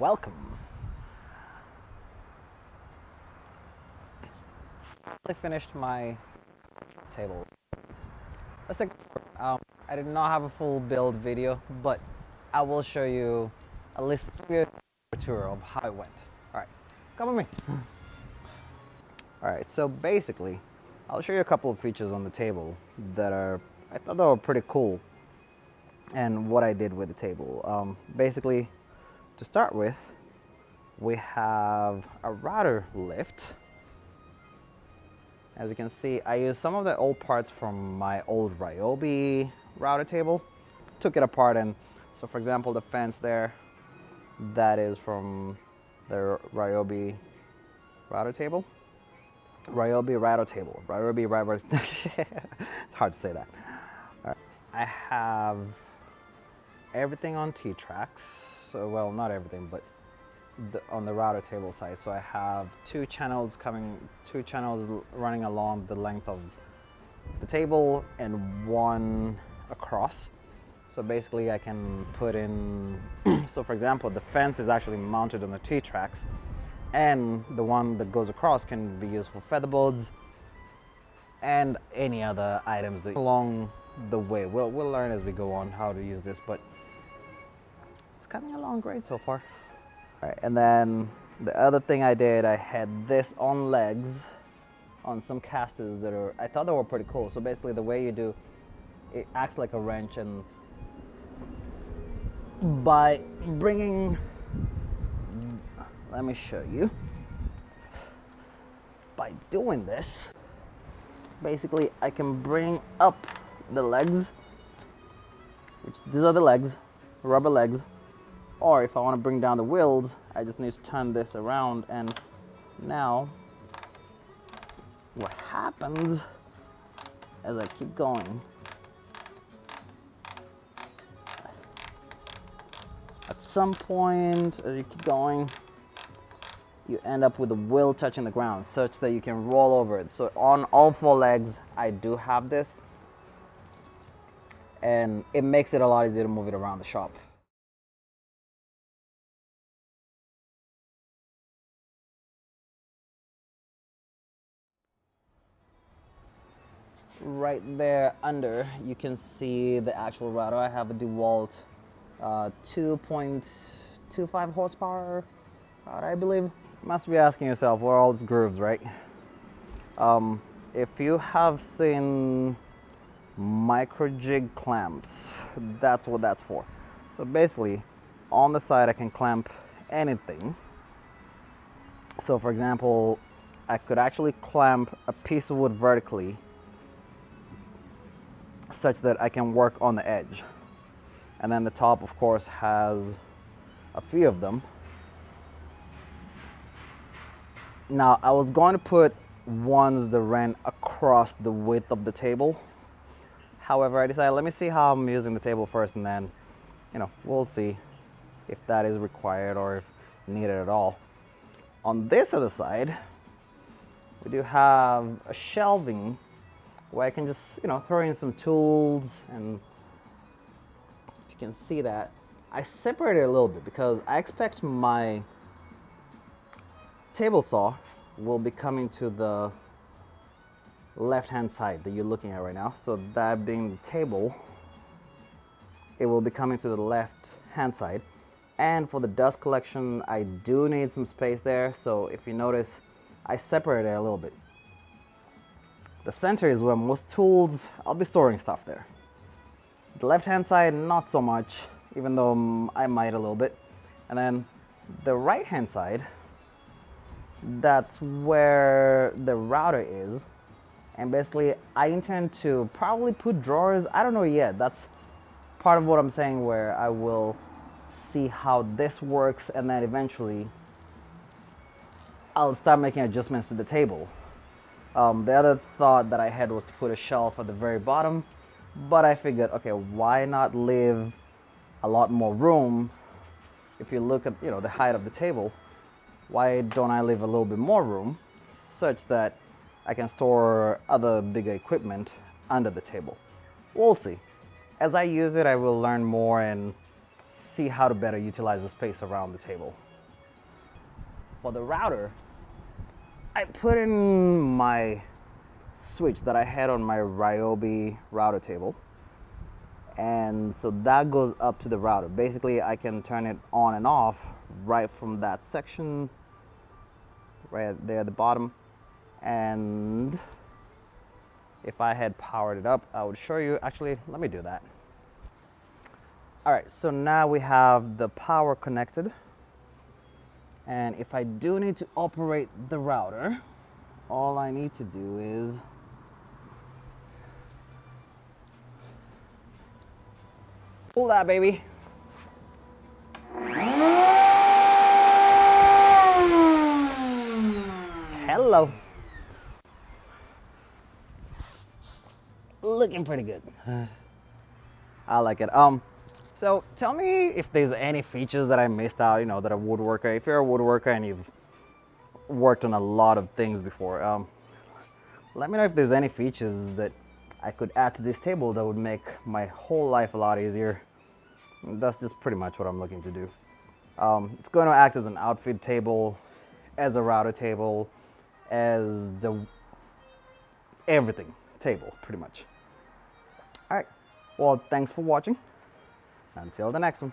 welcome. I finished my table. Let's take. I did not have a full build video, but I will show you a list tour of how it went. All right, come with me. All right, so basically, I'll show you a couple of features on the table that I thought they were pretty cool, and what I did with the table. Basically, to start with, we have a router lift. As you can see, I used some of the old parts from my old Ryobi router table, took it apart, and so for example, the fence there, that is from the Ryobi router table. Ryobi router table. Ryobi router. It's hard to say that. All right. I have everything on T-tracks. So, well, not everything, but on the router table side. So I have two channels running along the length of the table and one across. So basically I can put in, so for example, the fence is actually mounted on the T-tracks, and the one that goes across can be used for featherboards and any other items that along the way. We'll learn as we go on how to use this, but it's coming along great so far. All right, and then the other thing I did, I had this on legs on some casters that I thought they were pretty cool. So basically the way you do, it acts like a wrench, and by bringing, let me show you, by doing this, basically I can bring up the legs, which these are the legs, rubber legs, or if I want to bring down the wheels, I just need to turn this around, and now what happens as I keep going, at some point as you keep going, you end up with the wheel touching the ground such that you can roll over it. So on all four legs I do have this, and it makes it a lot easier to move it around the shop. Right there under, you can see the actual router. I have a DeWalt 2.25 horsepower router, I believe. You must be asking yourself, where are all these grooves, right? If you have seen MicroJig clamps, that's what that's for. So basically, on the side I can clamp anything. So for example, I could actually clamp a piece of wood vertically such that I can work on the edge. And then the top, of course, has a few of them. Now, I was going to put ones that ran across the width of the table. However, I decided, let me see how I'm using the table first, and then, we'll see if that is required or if needed at all. On this other side, we do have a shelving where I can just, throw in some tools, and if you can see that, I separated it a little bit because I expect my table saw will be coming to the left-hand side that you're looking at right now. So that being the table, it will be coming to the left-hand side. And for the dust collection, I do need some space there. So if you notice, I separated it a little bit. The center is where most tools, I'll be storing stuff there. The left-hand side, not so much, even though I might a little bit. And then the right-hand side, that's where the router is. And basically, I intend to probably put drawers. I don't know yet. That's part of what I'm saying, where I will see how this works, and then eventually I'll start making adjustments to the table. The other thought that I had was to put a shelf at the very bottom, but I figured, okay, why not leave a lot more room? If you look at the height of the table, why don't I leave a little bit more room such that I can store other bigger equipment under the table? We'll see. As I use it, I will learn more and see how to better utilize the space around the table. for the router, I put in my switch that I had on my Ryobi router table. And so that goes up to the router. Basically, I can turn it on and off right from that section right there at the bottom. And if I had powered it up, I would show you. Actually, let me do that. All right, so now we have the power connected. And if I do need to operate the router, all I need to do is pull that baby. Hello. Looking pretty good. I like it. So tell me if there's any features that I missed out, you know, that a woodworker, if you're a woodworker and you've worked on a lot of things before, let me know if there's any features that I could add to this table that would make my whole life a lot easier. That's just pretty much what I'm looking to do. It's going to act as an outfit table, as a router table, as the everything table, pretty much. All right, well, thanks for watching. Until the next one.